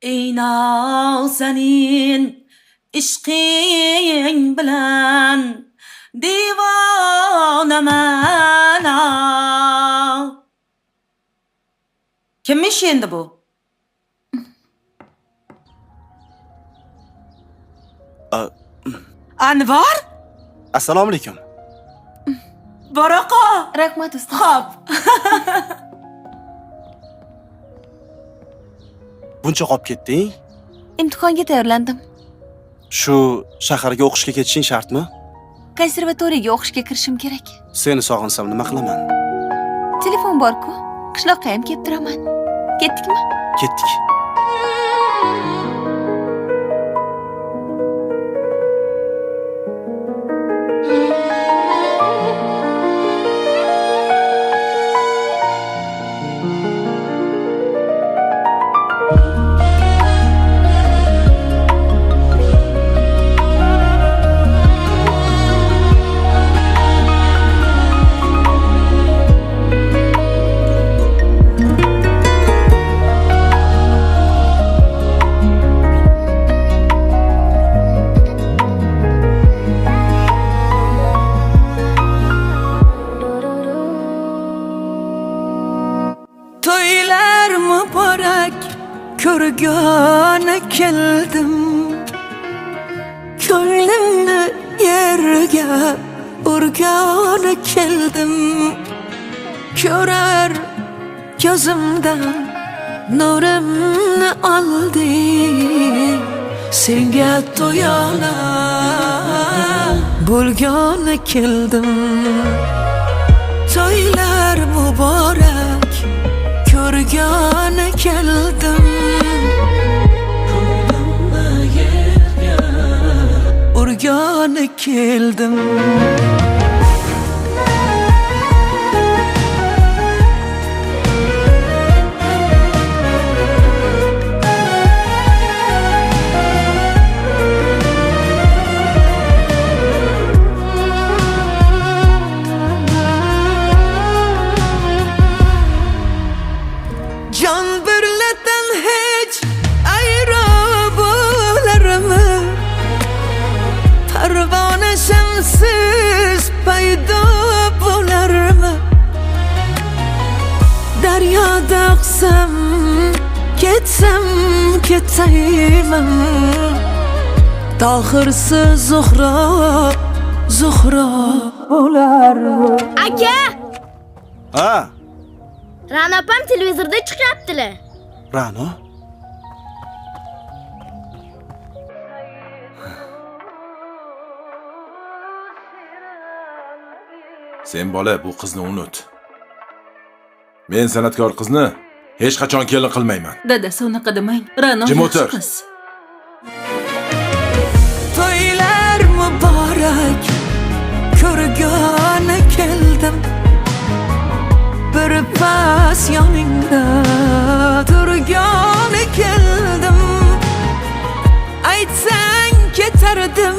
Eynav senin ishqing bilan divonaman. Kimmish endi bu? Anvar? Assalomu alaykum. Baraka. Rahmat ustoz. Xo'p. Buncha qolib ketding? Imtihonga tayyorlandim. Shu shaharga o'qishga ketishing shartmi? Konservatoriyaga o'qishga kirishim kerak. Seni sog'insam nima qilaman? Telefon bor-ku. Qishloqqa ham kelib turaman. Ketdikmi? Ketdik. Ko'rgani keldim, ko'nglimni yerga urgani keldim. Ko'rar ko'zimdan nurimni oldi, senga to'yona bo'lgani keldim. To'ylar muborak ko'rgani keldim. Urgani keldim. Can birleten hiç ayrı bo'larmi? Parvona sensiz paydo bo'larmi? Daryoda oqsam, ketsam ketayman. Tohirsiz Zuhro bo'larmi? Aka! Ha, Ra'no opam televizorda chiqyaptilar. Ra'no? Sen bola bu qizni unut. Men san'atkor qizni hech qachon kelin qilmayman. Dadasi unaqa demang. Ra'no Jim yaxshi o'tir. qiz. To'ylar muborak ko'rgani keldim. Bir pas yoningda turgani keldim. Aytsang ketardim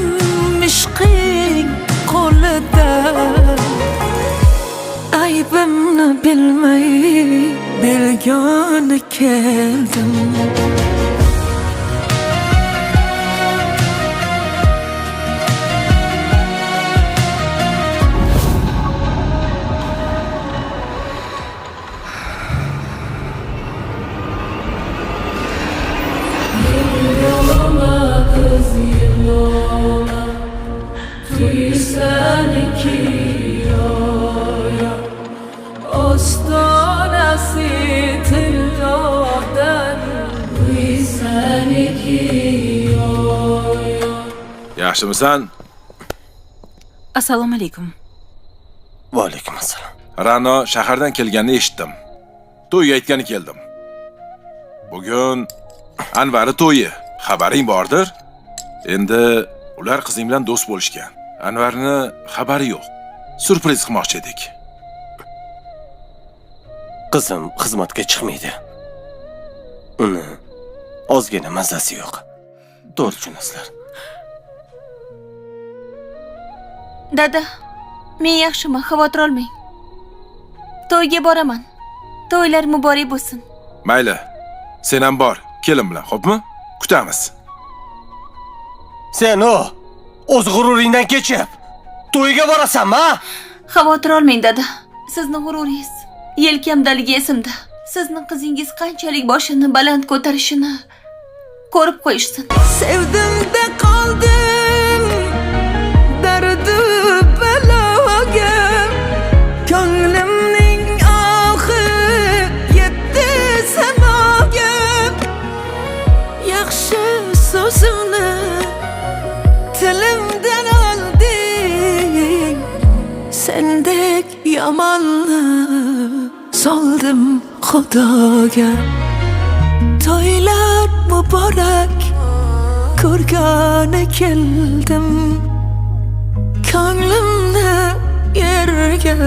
ishqing qo'lida. Aybimni bilmay bilgani keldim. Yaxshimisan? Assalomu alaykum. Va alaykum assalom. Ra'no shahardan kelganini eshitdim. To'yga aytgani keldim. Bugun Anvarning to'yi. Xabaring bordir? Endi ular qizing bilan do'st bo'lishgan. Anvarni xabari yo'q. Surpriz qilmoqchi edik. Qizim xizmatga chiqmaydi. Uni ozgina mazasi yo'q. To'g'ri tushunasizlar. Dada, men yaxshiman, xavotir olmang. To'yga boraman. To'ylar muborak bo'lsin. Mayli. Sen ham bor. kelin bilan, xo'pmi? Kutamiz. Sen o'z g'ururingdan kechib, to'yga borasanmi, ha? Xavotir olmang dada. Sizni g'ururingiz, yelkamdaligi esimda. Sizni qizingiz qanchalik boshini baland ko'tarishini ko'rib qo'yishsin. Sevdimde kaldım derdi belaga. Ko'nglimning ohi yetdi semaga. Yaxshi so'zimni tilimdan olding. Sendek yomonni soldim Xudoga. To'ylar muborak ko'rgani keldim. Ko'nglimni yerga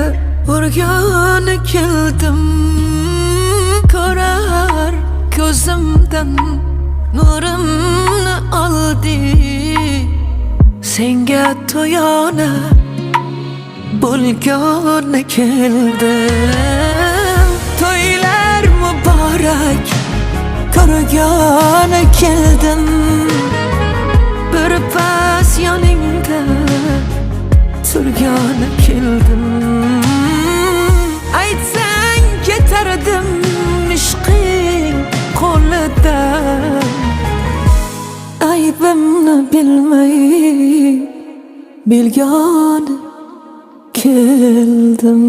urgani keldim. Ko'rar ko'zimdan nurimni oldi. Senga to'yona bo'lgani keldim. To'ylar muborak ko'rgani keldim. Bir pas yoningda turgani keldim. Aytsang ketardim ishqing qo'lida. Aybimni bilmay bilgani keldim.